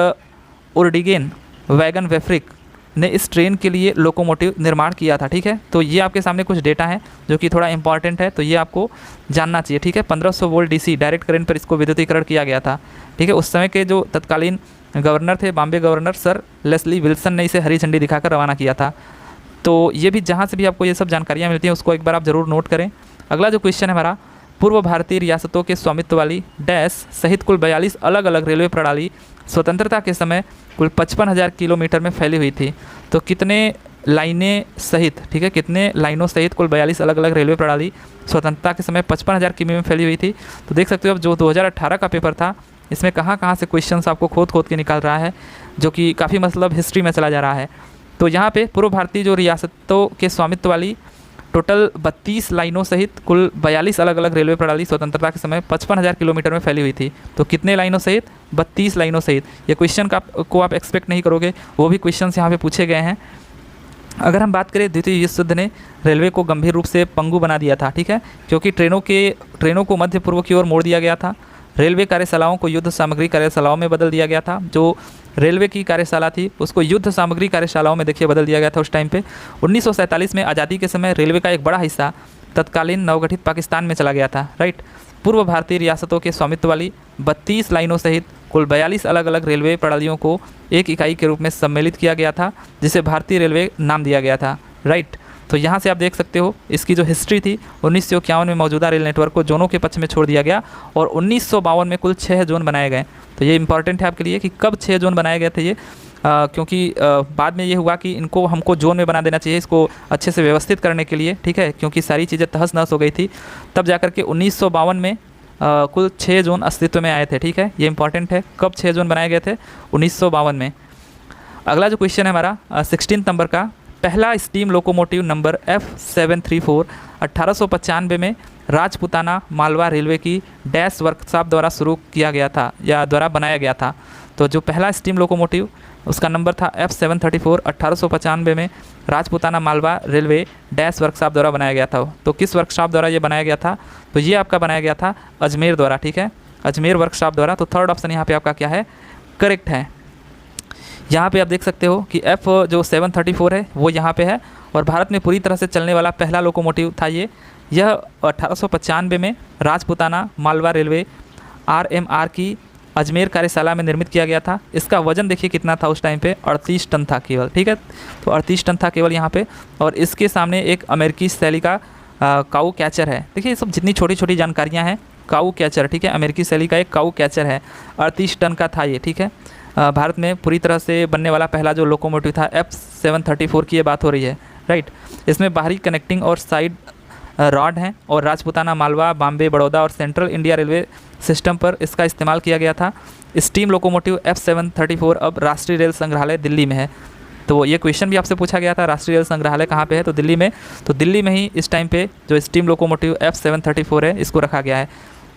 उर्डिगेन वैगन वेफ्रिक ने इस ट्रेन के लिए लोकोमोटिव निर्माण किया था, ठीक है। तो ये आपके सामने कुछ डेटा है जो कि थोड़ा इंपॉर्टेंट है, तो ये आपको जानना चाहिए, ठीक है। 1500 वोल्ट DC डायरेक्ट करंट पर इसको विद्युतीकरण किया गया था, ठीक है। उस समय के जो तत्कालीन गवर्नर थे, Bombay governor Sir Leslie Wilson ने इसे हरी झंडी दिखाकर रवाना किया था। तो ये भी जहाँ से भी आपको ये सब जानकारियाँ मिलती हैं उसको एक बार आप ज़रूर नोट करें। अगला जो क्वेश्चन है हमारा, पूर्व भारतीय रियासतों के स्वामित्व वाली डैश सहित कुल 42 अलग अलग रेलवे प्रणाली स्वतंत्रता के समय कुल 55,000 किलोमीटर में फैली हुई थी। तो कितने लाइनें सहित, ठीक है, कितने लाइनों सहित कुल 42 अलग अलग रेलवे प्रणाली स्वतंत्रता के समय 55,000 किमी में फैली हुई थी। तो देख सकते हो अब जो 2018 का पेपर था इसमें कहाँ कहाँ से क्वेश्चंस आपको खोद खोद के निकाल रहा है, जो कि काफ़ी मतलब हिस्ट्री में चला जा रहा है। तो यहाँ पे पूर्व भारतीय जो रियासतों के स्वामित्व वाली टोटल 32 लाइनों सहित कुल 42 अलग अलग रेलवे प्रणाली स्वतंत्रता के समय 55,000 किलोमीटर में फैली हुई थी। तो कितने लाइनों सहित, 32 लाइनों सहित। ये क्वेश्चन को आप एक्सपेक्ट नहीं करोगे, वो भी क्वेश्चन यहाँ पे पूछे गए हैं। अगर हम बात करें, द्वितीय विश्व युद्ध ने रेलवे को गंभीर रूप से पंगु बना दिया था, ठीक है, क्योंकि ट्रेनों को मध्य पूर्व की ओर मोड़ दिया गया था। रेलवे कार्यशालाओं को युद्ध सामग्री कार्यशालाओं में बदल दिया गया था। जो रेलवे की कार्यशाला थी उसको युद्ध सामग्री कार्यशालाओं में देखिए बदल दिया गया था उस टाइम पे। 1947 में आज़ादी के समय रेलवे का एक बड़ा हिस्सा तत्कालीन नवगठित पाकिस्तान में चला गया था, राइट। पूर्व भारतीय रियासतों के स्वामित्व वाली 32 लाइनों सहित कुल 42 अलग अलग रेलवे प्रणालियों को एक इकाई के रूप में सम्मिलित किया गया था, जिसे भारतीय रेलवे नाम दिया गया था, राइट। तो यहाँ से आप देख सकते हो इसकी जो हिस्ट्री थी, 1951 में मौजूदा रेल नेटवर्क को जोनों के पक्ष में छोड़ दिया गया और 1952 में कुल 6 जोन बनाए गए। तो ये इंपॉर्टेंट है आपके लिए कि कब 6 जोन बनाए गए थे ये, क्योंकि बाद में ये हुआ कि इनको हमको जोन में बना देना चाहिए इसको अच्छे से व्यवस्थित करने के लिए, ठीक है, क्योंकि सारी चीज़ें तहस नहस हो गई थी। तब जाकर के 1952 में कुल 6 जोन अस्तित्व में आए थे, ठीक है। ये इंपॉर्टेंट है, कब 6 जोन बनाए गए थे, 1952 में। अगला जो क्वेश्चन है हमारा 16 नंबर का, पहला स्टीम लोकोमोटिव नंबर F734 1895 में राजपुताना मालवा रेलवे की डैश वर्कशॉप द्वारा शुरू किया गया था या द्वारा बनाया गया था। तो जो पहला स्टीम लोकोमोटिव उसका नंबर था F734 1895 में Rajputana Malwa railway dash workshop द्वारा बनाया गया था। तो किस वर्कशॉप द्वारा ये बनाया गया था, तो ये आपका बनाया गया था अजमेर द्वारा, ठीक है, अजमेर वर्कशॉप द्वारा। तो थर्ड ऑप्शन यहाँ पे आपका क्या है, करेक्ट है। यहाँ पे आप देख सकते हो कि F जो 734 है वो यहाँ पे है और भारत में पूरी तरह से चलने वाला पहला लोकोमोटिव था ये। यह 1895 में राजपुताना मालवा रेलवे RMR की अजमेर कार्यशाला में निर्मित किया गया था। इसका वजन देखिए कितना था उस टाइम पे, 38 टन था केवल, ठीक है। तो 38 टन था केवल यहाँ पे। और इसके सामने एक अमेरिकी शैली का काऊ कैचर है। देखिए ये सब जितनी छोटी छोटी जानकारियाँ हैं, काऊ कैचर, ठीक है, अमेरिकी शैली का एक काऊ कैचर है, 38 टन का था ये, ठीक है। भारत में पूरी तरह से बनने वाला पहला जो लोकोमोटिव था F734 की ये बात हो रही है, राइट। इसमें बाहरी कनेक्टिंग और साइड रॉड हैं और राजपुताना मालवा, बॉम्बे, बड़ौदा और सेंट्रल इंडिया रेलवे सिस्टम पर इसका इस्तेमाल किया गया था। स्टीम लोकोमोटिव F734 अब राष्ट्रीय रेल संग्रहालय दिल्ली में है। तो ये क्वेश्चन भी आपसे पूछा गया था, राष्ट्रीय रेल संग्रहालय कहाँ पे है, तो दिल्ली में। तो दिल्ली में ही इस टाइम पे जो स्टीम लोकोमोटिव F734 है इसको रखा गया है।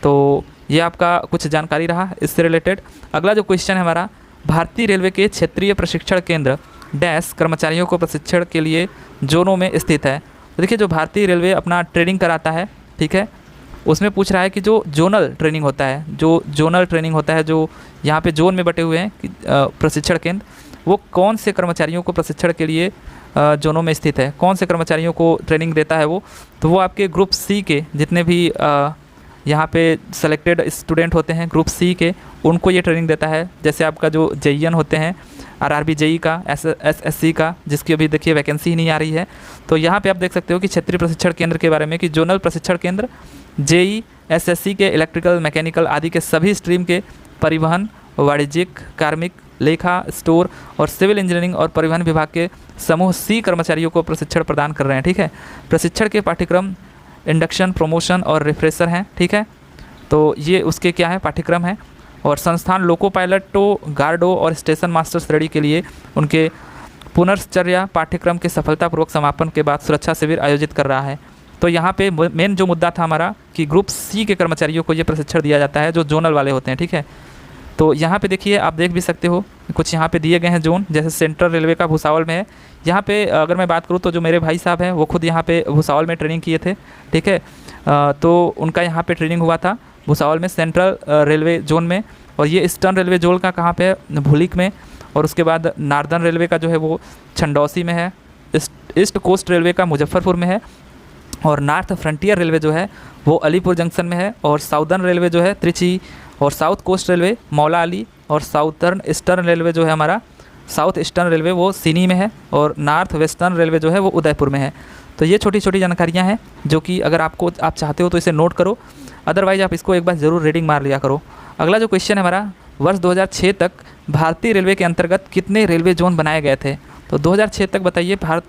तो ये आपका कुछ जानकारी रहा इससे रिलेटेड। अगला जो क्वेश्चन है हमारा, भारतीय रेलवे के क्षेत्रीय प्रशिक्षण केंद्र डैश कर्मचारियों को प्रशिक्षण के लिए जोनों में स्थित है। तो देखिए जो भारतीय रेलवे अपना ट्रेनिंग कराता है, ठीक है, उसमें पूछ रहा है कि जो जोनल ट्रेनिंग होता है, जो यहाँ पे जोन में बटे हुए हैं कि प्रशिक्षण केंद्र, वो कौन से कर्मचारियों को प्रशिक्षण के लिए जोनों में स्थित है, कौन से कर्मचारियों को ट्रेनिंग देता है वो, तो वो आपके ग्रुप सी के जितने भी यहाँ पे सेलेक्टेड स्टूडेंट होते हैं ग्रुप सी के, उनको ये ट्रेनिंग देता है। जैसे आपका जो जेईएन होते हैं, आरआरबी जेई का, एसएससी का, जिसकी अभी देखिए वैकेंसी ही नहीं आ रही है। तो यहाँ पे आप देख सकते हो कि क्षेत्रीय प्रशिक्षण केंद्र के बारे में कि जोनल प्रशिक्षण केंद्र जेई, एसएससी के इलेक्ट्रिकल, मैकेनिकल आदि के सभी स्ट्रीम के परिवहन, वाणिज्यिक, कार्मिक, लेखा, स्टोर और सिविल इंजीनियरिंग और परिवहन विभाग के समूह सी कर्मचारियों को प्रशिक्षण प्रदान कर रहे हैं। ठीक है, प्रशिक्षण के पाठ्यक्रम इंडक्शन, प्रमोशन और रिफ्रेशर हैं। ठीक है, तो ये उसके क्या है पाठ्यक्रम है। और संस्थान लोको पायलटो, गार्डो और स्टेशन मास्टर श्रेणी के लिए उनके पुनर्चर्या पाठ्यक्रम के सफलतापूर्वक समापन के बाद सुरक्षा शिविर आयोजित कर रहा है। तो यहाँ पे मेन जो मुद्दा था हमारा कि ग्रुप सी के कर्मचारियों को ये प्रशिक्षण दिया जाता है जो जोनल वाले होते हैं। ठीक है, तो यहाँ पे देखिए आप देख भी सकते हो कुछ यहाँ पे दिए गए हैं जोन, जैसे सेंट्रल रेलवे का भुसावल में है। यहाँ पे अगर मैं बात करूँ तो जो मेरे भाई साहब हैं वो खुद यहाँ पे भुसावल में ट्रेनिंग किए थे। ठीक है, तो उनका यहाँ पे ट्रेनिंग हुआ था भुसावल में सेंट्रल रेलवे जोन में। और ये ईस्टर्न रेलवे जोन का कहाँ पे है, भूलिक में। और उसके बाद नॉर्दर्न रेलवे का जो है वो छंडौसी में है। ईस्ट कोस्ट रेलवे का मुजफ्फरपुर में है। और नॉर्थ फ्रंटियर रेलवे जो है वो अलीपुर जंक्शन में है। और साउदर्न रेलवे जो है त्रिची, और साउथ कोस्ट रेलवे मौला अली, और साउथर्न ईस्टर्न रेलवे जो है हमारा साउथ ईस्टर्न रेलवे वो सिनी में है। और नॉर्थ वेस्टर्न रेलवे जो है वो उदयपुर में है। तो ये छोटी छोटी जानकारियाँ हैं जो कि अगर आप चाहते हो तो इसे नोट करो, अदरवाइज आप इसको एक बार ज़रूर रीडिंग मार लिया करो। अगला जो क्वेश्चन है हमारा, वर्ष 2006 तक भारतीय रेलवे के अंतर्गत कितने रेलवे जोन बनाए गए थे। तो 2006 तक बताइए भारत,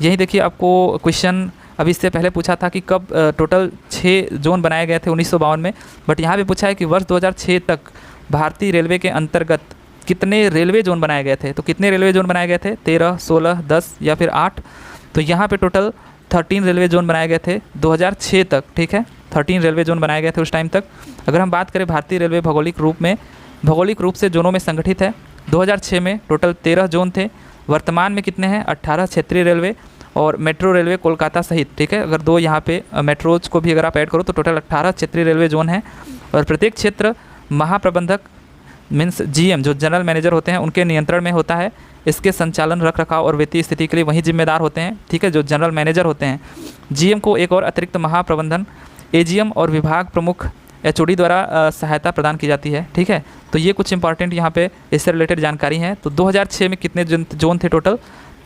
यही देखिए आपको क्वेश्चन अभी इससे पहले पूछा था कि कब टोटल 6 जोन बनाए गए थे 1952 में, बट यहाँ पे पूछा है कि वर्ष 2006 तक भारतीय रेलवे के अंतर्गत कितने रेलवे जोन बनाए गए थे। तो कितने रेलवे जोन बनाए गए थे, 13, 16, 10 या फिर 8। तो यहाँ पे टोटल 13 रेलवे जोन बनाए गए थे 2006 तक। ठीक है, 13 रेलवे जोन बनाए गए थे उस टाइम तक। अगर हम बात करें भारतीय रेलवे भौगोलिक रूप से जोनों में संगठित है। 2006 में टोटल 13 जोन थे। वर्तमान में कितने हैं, 18 क्षेत्रीय रेलवे और मेट्रो रेलवे कोलकाता सहित। ठीक है, अगर 2 यहाँ पे मेट्रोज को भी अगर आप ऐड करो तो टोटल 18 क्षेत्रीय रेलवे जोन हैं। और प्रत्येक क्षेत्र महाप्रबंधक मीन्स जीएम जो जनरल मैनेजर होते हैं उनके नियंत्रण में होता है। इसके संचालन, रख रखाव और वित्तीय स्थिति के लिए वही जिम्मेदार होते हैं। ठीक है, जो जनरल मैनेजर होते हैं। जीएम को एक और अतिरिक्त महाप्रबंधन एजीएम और विभाग प्रमुख एचओडी द्वारा सहायता प्रदान की जाती है। ठीक है, तो ये कुछ इंपॉर्टेंट यहाँ पे इससे रिलेटेड जानकारी है। तो 2006 में कितने जोन थे, टोटल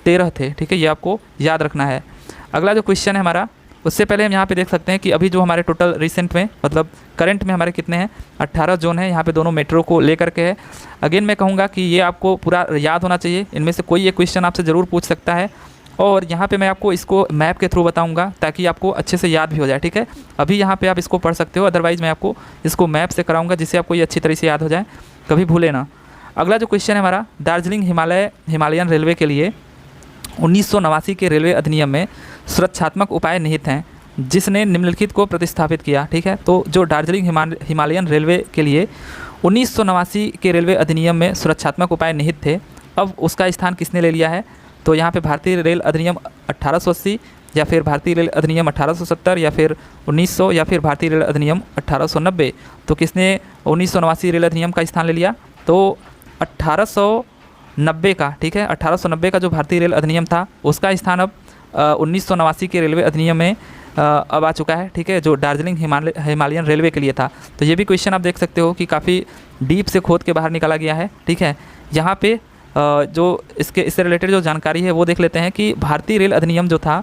13 थे। ठीक है, ये आपको याद रखना है। अगला जो क्वेश्चन है हमारा, उससे पहले हम यहाँ पे देख सकते हैं कि अभी जो हमारे टोटल रिसेंट में मतलब करंट में हमारे कितने हैं, 18 जोन है। यहाँ पे दोनों मेट्रो को लेकर के है। अगेन मैं कहूँगा कि ये आपको पूरा याद होना चाहिए। इनमें से कोई एक क्वेश्चन आपसे ज़रूर पूछ सकता है। और यहाँ पे मैं आपको इसको मैप के थ्रू बताऊँगा ताकि आपको अच्छे से याद भी हो जाए। ठीक है, अभी यहाँ पे आप इसको पढ़ सकते हो, अदरवाइज़ मैं आपको इसको मैप से कराऊँगा जिससे आपको ये अच्छी तरह से याद हो जाए, कभी भूले ना। अगला जो क्वेश्चन है हमारा, दार्जिलिंग हिमालयन रेलवे के लिए 1989 के रेलवे अधिनियम में सुरक्षात्मक उपाय निहित हैं जिसने निम्नलिखित को प्रतिस्थापित किया। ठीक है, तो जो दार्जिलिंग हिमालयन रेलवे के लिए 1989 के रेलवे अधिनियम में सुरक्षात्मक उपाय निहित थे, अब उसका स्थान किसने ले लिया है। तो यहाँ पे भारतीय रेल अधिनियम 1880 या फिर भारतीय रेल अधिनियम 1870 या फिर 1900 या फिर भारतीय रेल अधिनियम 1890। तो किसने 1989 रेल अधिनियम का स्थान ले लिया, तो 1890 का। ठीक है, 1890 का जो भारतीय रेल अधिनियम था उसका स्थान अब 1989 के रेलवे अधिनियम में अब आ चुका है। ठीक है, जो दार्जिलिंग हिमालयन रेलवे के लिए था। तो ये भी क्वेश्चन आप देख सकते हो कि काफ़ी डीप से खोद के बाहर निकाला गया है। ठीक है, यहाँ पे जो इससे रिलेटेड जो जानकारी है वो देख लेते हैं कि भारतीय रेल अधिनियम जो था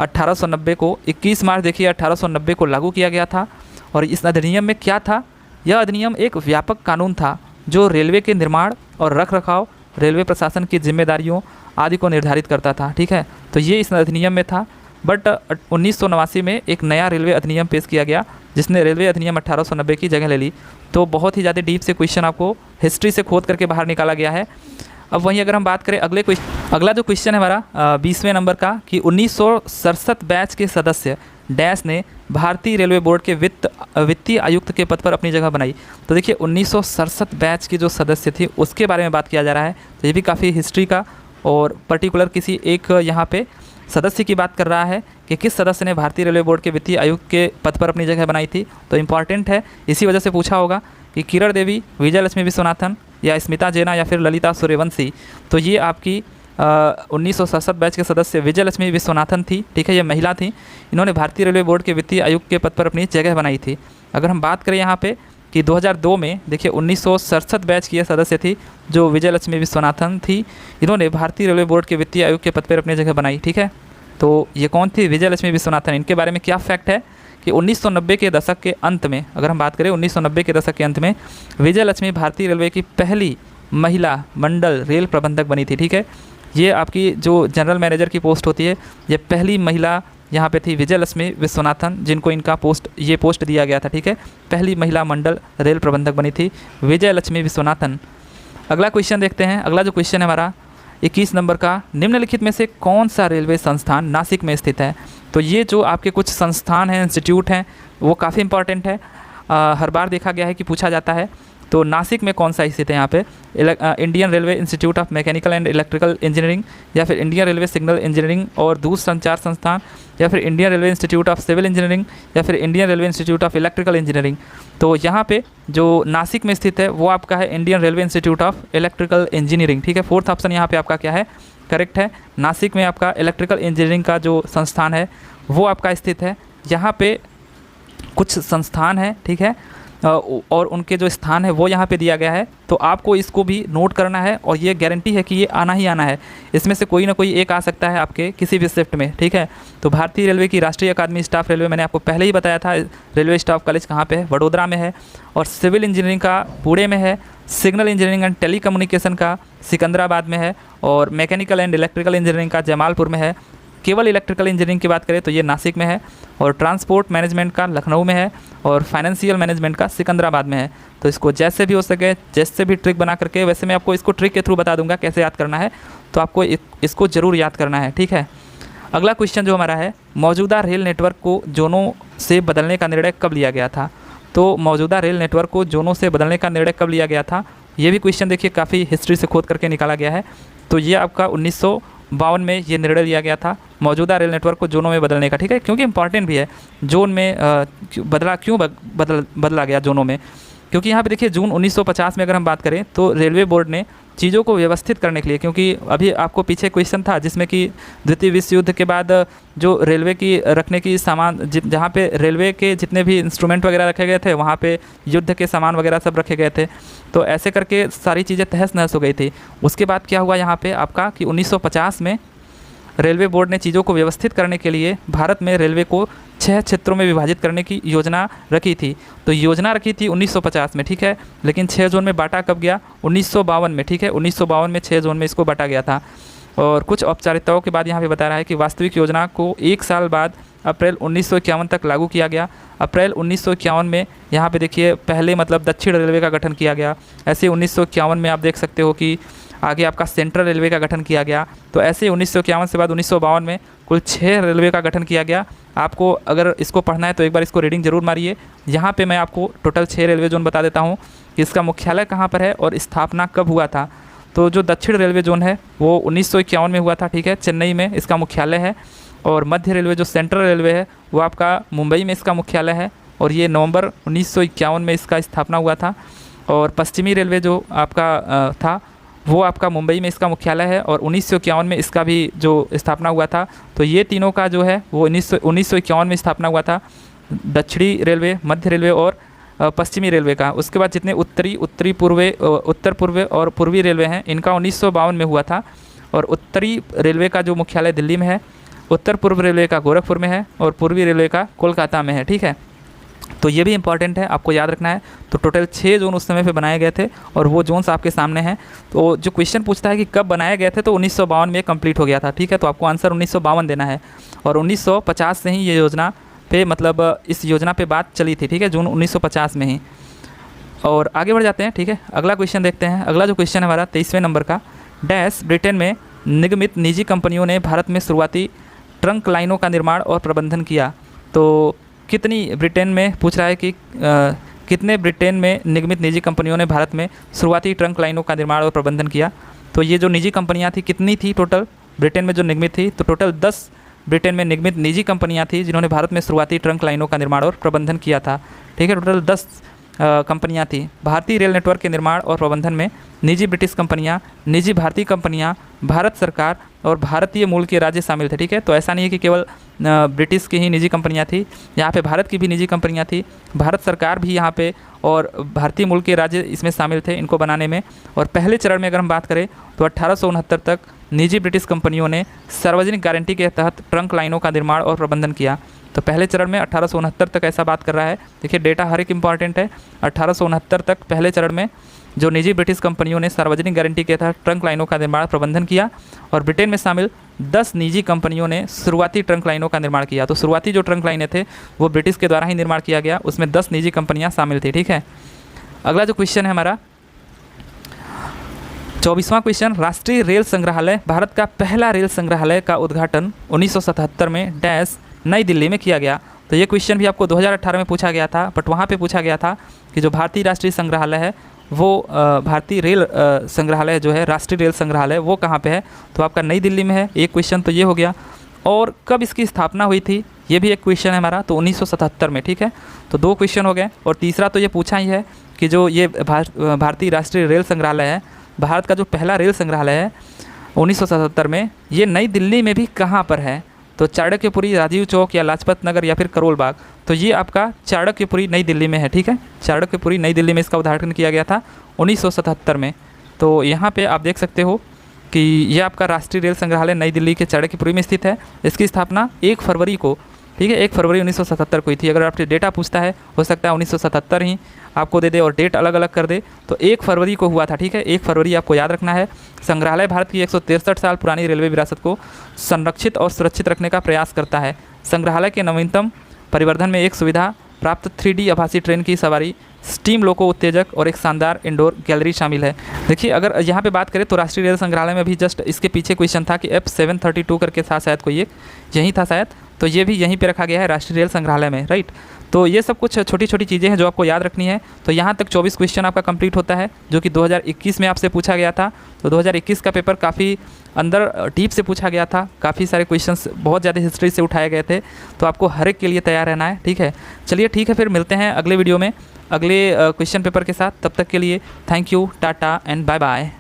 1890 को 21 मार्च देखिए 1890 को लागू किया गया था। और इस अधिनियम में क्या था, यह अधिनियम एक व्यापक कानून था जो रेलवे के निर्माण और रख रखाव, रेलवे प्रशासन की जिम्मेदारियों आदि को निर्धारित करता था। ठीक है, तो ये इस अधिनियम में था। बट 1989 में एक नया रेलवे अधिनियम पेश किया गया जिसने रेलवे अधिनियम 1890 की जगह ले ली। तो बहुत ही ज़्यादा डीप से क्वेश्चन आपको हिस्ट्री से खोद करके बाहर निकाला गया है। अब वहीं अगर हम बात करें अगला जो क्वेश्चन है हमारा 20वें नंबर का कि 1967 बैच के सदस्य डैश ने भारतीय रेलवे बोर्ड के वित्तीय आयुक्त के पद पर अपनी जगह बनाई। तो देखिए 1967 बैच की जो सदस्य थी उसके बारे में बात किया जा रहा है। तो ये भी काफ़ी हिस्ट्री का और पर्टिकुलर किसी एक यहाँ पे सदस्य की बात कर रहा है कि किस सदस्य ने भारतीय रेलवे बोर्ड के वित्तीय आयुक्त के पद पर अपनी जगह बनाई थी। तो इंपॉर्टेंट है, इसी वजह से पूछा होगा कि किरण देवी, विजय लक्ष्मी विश्वनाथन या स्मिता जेना या फिर ललिता सूर्यवंशी। तो ये आपकी 1967 बैच के सदस्य विजय लक्ष्मी विश्वनाथन थी, ठीक है, ये महिला थी। इन्होंने भारतीय रेलवे बोर्ड के वित्तीय आयुक्त के पद पर अपनी जगह बनाई थी। अगर हम बात करें यहाँ पे कि 2002 में देखिए 1967 बैच की सदस्य थी जो विजय लक्ष्मी विश्वनाथन थी, इन्होंने भारतीय रेलवे बोर्ड के वित्तीय आयुक्त के पद पर अपनी जगह बनाई, ठीक है। तो ये कौन थी? विजय लक्ष्मी विश्वनाथन। इनके बारे में क्या फैक्ट है कि 1990 के दशक के अंत में, अगर हम बात करें 1990 के दशक के अंत में, विजय लक्ष्मी भारतीय रेलवे की पहली महिला मंडल रेल प्रबंधक बनी थी, ठीक है। ये आपकी जो जनरल मैनेजर की पोस्ट होती है, ये पहली महिला यहाँ पे थी विजय लक्ष्मी विश्वनाथन, जिनको इनका ये पोस्ट दिया गया था, ठीक है। पहली महिला मंडल रेल प्रबंधक बनी थी विजय लक्ष्मी विश्वनाथन। अगला क्वेश्चन देखते हैं। अगला जो क्वेश्चन है हमारा 21 नंबर का, निम्नलिखित में से कौन सा रेलवे संस्थान नासिक में स्थित है? तो ये जो आपके कुछ संस्थान हैं, इंस्टीट्यूट हैं, वो काफ़ी इंपॉर्टेंट है। हर बार देखा गया है कि पूछा जाता है। तो नासिक में कौन सा स्थित है यहाँ पे? Indian railway institute of mechanical and electrical engineering, या फिर इंडियन रेलवे सिग्नल इंजीनियरिंग और दूरसंचार संस्थान, या फिर Indian railway institute of civil engineering, या फिर Indian railway institute of electrical engineering. तो यहाँ पे जो नासिक में स्थित है वो आपका है Indian railway institute of electrical engineering, ठीक है। फोर्थ ऑप्शन यहाँ पे आपका क्या है? करेक्ट है। नासिक में आपका इलेक्ट्रिकल इंजीनियरिंग का जो संस्थान है वो आपका स्थित है। यहाँ पे कुछ संस्थान है, ठीक है, और उनके जो स्थान है वो यहाँ पे दिया गया है। तो आपको इसको भी नोट करना है और ये गारंटी है कि ये आना ही आना है। इसमें से कोई ना कोई एक आ सकता है आपके किसी भी शिफ्ट में, ठीक है। तो भारतीय रेलवे की राष्ट्रीय अकादमी स्टाफ रेलवे, मैंने आपको पहले ही बताया था, रेलवे स्टाफ कॉलेज कहाँ पे है? वडोदरा में है। और सिविल इंजीनियरिंग का पुणे में है। सिग्नल इंजीनियरिंग एंड टेलीकम्युनिकेशन का सिकंदराबाद में है। और मैकेनिकल एंड इलेक्ट्रिकल इंजीनियरिंग का जमालपुर में है। केवल इलेक्ट्रिकल इंजीनियरिंग की बात करें तो ये नासिक में है। और ट्रांसपोर्ट मैनेजमेंट का लखनऊ में है। और फाइनेंशियल मैनेजमेंट का सिकंदराबाद में है। तो इसको जैसे भी हो सके, जैसे भी ट्रिक बना करके, वैसे मैं आपको इसको ट्रिक के थ्रू बता दूंगा कैसे याद करना है, तो आपको इसको ज़रूर याद करना है, ठीक है। अगला क्वेश्चन जो हमारा है, मौजूदा रेल नेटवर्क को जोनों से बदलने का निर्णय कब लिया गया था? तो मौजूदा रेल नेटवर्क को जोनों से बदलने का निर्णय कब लिया गया था? ये भी क्वेश्चन देखिए काफ़ी हिस्ट्री से खोद करके निकाला गया है। तो ये आपका 1952 में ये निर्णय लिया गया था मौजूदा रेल नेटवर्क को जोनों में बदलने का, ठीक है। क्योंकि इंपॉर्टेंट भी है जोन में बदला गया जोनों में, क्योंकि यहाँ पे देखिए जून 1950 में अगर हम बात करें तो रेलवे बोर्ड ने चीज़ों को व्यवस्थित करने के लिए, क्योंकि अभी आपको पीछे क्वेश्चन था जिसमें कि द्वितीय विश्व युद्ध के बाद जो रेलवे की रखने की सामान, जहाँ पे रेलवे के जितने भी इंस्ट्रूमेंट वगैरह रखे गए थे वहाँ पे युद्ध के सामान वगैरह सब रखे गए थे। तो ऐसे करके सारी चीज़ें तहस नहस हो गई थी। उसके बाद क्या हुआ यहाँ पे आपका कि 1950 में रेलवे बोर्ड ने चीज़ों को व्यवस्थित करने के लिए भारत में रेलवे को 6 क्षेत्रों में विभाजित करने की योजना रखी थी। तो योजना रखी थी 1950 में, ठीक है, लेकिन 6 जोन में बांटा कब गया? 1952 में, ठीक है। 1952 में 6 जोन में इसको बांटा गया था। और कुछ औपचारिकताओं के बाद यहाँ पे बता रहा है कि वास्तविक योजना को 1 साल बाद अप्रैल 1951 तक लागू किया गया। अप्रैल 1951 में यहाँ पे देखिए पहले मतलब दक्षिण रेलवे का गठन किया गया। ऐसे 1951 में आप देख सकते हो कि आगे आपका सेंट्रल रेलवे का गठन किया गया। तो ऐसे 1951 से बाद 1952 में कुल 6 रेलवे का गठन किया गया। आपको अगर इसको पढ़ना है तो एक बार इसको रीडिंग जरूर मारिए। यहाँ पे मैं आपको टोटल 6 रेलवे जोन बता देता हूँ कि इसका मुख्यालय कहाँ पर है और स्थापना कब हुआ था। तो जो दक्षिण रेलवे जोन है वो 1951 में हुआ था, ठीक है, चेन्नई में इसका मुख्यालय है। और मध्य रेलवे जो सेंट्रल रेलवे है वो आपका मुंबई में इसका मुख्यालय है और ये नवंबर 1951 में इसका स्थापना हुआ था। और पश्चिमी रेलवे जो आपका था वो आपका मुंबई में इसका मुख्यालय है और 1951 में इसका भी जो स्थापना हुआ था। तो ये तीनों का जो है वो 1951 में स्थापना हुआ था, दक्षिणी रेलवे, मध्य रेलवे और पश्चिमी रेलवे का। उसके बाद जितने उत्तर पूर्व और पूर्वी रेलवे हैं इनका 1952 में हुआ था। और उत्तरी रेलवे का जो मुख्यालय दिल्ली में है, उत्तर पूर्व रेलवे का गोरखपुर में है और पूर्वी रेलवे का कोलकाता में है, ठीक है। तो ये भी इंपॉर्टेंट है, आपको याद रखना है। तो टोटल 6 जोन उस समय पे बनाए गए थे और वो जोन्स आपके सामने हैं। तो जो क्वेश्चन पूछता है कि कब बनाए गए थे तो 1952 में कंप्लीट हो गया था, ठीक है। तो आपको आंसर 1952 देना है। और 1950 से ही ये योजना पे मतलब इस योजना पे बात चली थी, ठीक है, जून 1950 में ही। और आगे बढ़ जाते हैं, ठीक है। अगला क्वेश्चन देखते हैं। अगला जो क्वेश्चन है हमारा 23वें नंबर का, डैश ब्रिटेन में निगमित निजी कंपनियों ने भारत में शुरुआती ट्रंक लाइनों का निर्माण और प्रबंधन किया। तो कितनी ब्रिटेन में पूछ रहा है कि कितने ब्रिटेन में निगमित निजी कंपनियों ने भारत में शुरुआती ट्रंक लाइनों का निर्माण और प्रबंधन किया। तो ये जो निजी कंपनियां थी कितनी थी टोटल ब्रिटेन में जो निगमित थी, तो टोटल 10 ब्रिटेन में निगमित निजी कंपनियां थी जिन्होंने भारत में शुरुआती ट्रंक लाइनों का निर्माण और प्रबंधन किया था। ठीक है, टोटल 10 कंपनियां थी। भारतीय रेल नेटवर्क के निर्माण और प्रबंधन में निजी ब्रिटिश कंपनियां, निजी भारतीय कंपनियां, भारत सरकार और भारतीय मूल के राज्य शामिल थे। ठीक है, तो ऐसा नहीं है कि केवल ब्रिटिश की ही निजी कंपनियां थी, यहाँ पे भारत की भी निजी कंपनियां थी, भारत सरकार भी यहाँ पे और भारतीय मूल के राज्य इसमें शामिल थे इनको बनाने में। और पहले चरण में अगर हम बात करें तो 1869 तक निजी ब्रिटिश कंपनियों ने सार्वजनिक गारंटी के तहत ट्रंक लाइनों का निर्माण और प्रबंधन किया। तो पहले चरण में 1869 तक ऐसा बात कर रहा है। देखिए डेटा हर एक इंपॉर्टेंट है। 1869 तक पहले चरण में जो निजी ब्रिटिश कंपनियों ने सार्वजनिक गारंटी के तहत ट्रंक लाइनों का निर्माण प्रबंधन किया, और ब्रिटेन में शामिल 10 निजी कंपनियों ने शुरुआती ट्रंक लाइनों का निर्माण किया। तो शुरुआती जो ट्रंक लाइनें थे वो ब्रिटिश के द्वारा ही निर्माण किया गया, उसमें 10 निजी कंपनियाँ शामिल थी। ठीक है, अगला जो क्वेश्चन है हमारा 24वां क्वेश्चन, राष्ट्रीय रेल संग्रहालय भारत का पहला रेल संग्रहालय का उद्घाटन 1977 में डैश नई दिल्ली में किया गया। तो ये क्वेश्चन भी आपको 2018 में पूछा गया था, बट वहाँ पे पूछा गया था कि जो भारतीय राष्ट्रीय संग्रहालय है वो भारतीय रेल संग्रहालय जो है राष्ट्रीय रेल संग्रहालय वो कहाँ पे है, तो आपका नई दिल्ली में है। एक क्वेश्चन तो ये हो गया। और कब इसकी स्थापना हुई थी ये भी एक क्वेश्चन है हमारा, तो 1977 में। ठीक है, तो 2 क्वेश्चन हो गए। और तीसरा तो ये पूछा ही है कि जो ये भारतीय राष्ट्रीय रेल संग्रहालय है, भारत का जो पहला रेल संग्रहालय है 1977 में, ये नई दिल्ली में भी कहाँ पर है, तो चाणक्यपुरी, राजीव चौक या लाजपत नगर या फिर करोल बाग। तो ये आपका चाणक्यपुरी नई दिल्ली में है। ठीक है, चाणक्यपुरी नई दिल्ली में इसका उद्घाटन किया गया था 1977 में। तो यहाँ पे आप देख सकते हो कि ये आपका राष्ट्रीय रेल संग्रहालय नई दिल्ली के चाणक्यपुरी में स्थित है। इसकी स्थापना 1 फरवरी को, ठीक है, 1 फरवरी 1977 को हुई थी। अगर आपसे डेटा पूछता है हो सकता है 1977 ही आपको दे दे और डेट अलग अलग कर दे, तो 1 फरवरी को हुआ था। ठीक है, 1 फरवरी आपको याद रखना है। संग्रहालय भारत की 163 साल पुरानी रेलवे विरासत को संरक्षित और सुरक्षित रखने का प्रयास करता है। संग्रहालय के नवीनतम परिवर्धन में एक सुविधा प्राप्त 3D आभासी ट्रेन की सवारी, स्टीम लोको उत्तेजक और एक शानदार इंडोर गैलरी शामिल है। देखिए अगर यहाँ पे बात करें तो राष्ट्रीय रेल संग्रहालय में भी जस्ट इसके पीछे क्वेश्चन था कि F732 करके था शायद, कोई एक यही था शायद, तो ये भी यहीं पे रखा गया है राष्ट्रीय रेल संग्रहालय में, राइट। तो ये सब कुछ छोटी छोटी चीज़ें हैं जो आपको याद रखनी है। तो यहाँ तक 24 क्वेश्चन आपका कंप्लीट होता है, जो कि 2021 में आपसे पूछा गया था। तो 2021 का पेपर काफ़ी अंदर डीप से पूछा गया था, काफ़ी सारे क्वेश्चंस बहुत ज़्यादा हिस्ट्री से उठाए गए थे। तो आपको हर एक के लिए तैयार रहना है, ठीक है। चलिए ठीक है, फिर मिलते हैं अगले वीडियो में अगले क्वेश्चन पेपर के साथ। तब तक के लिए thank you, tata and bye bye.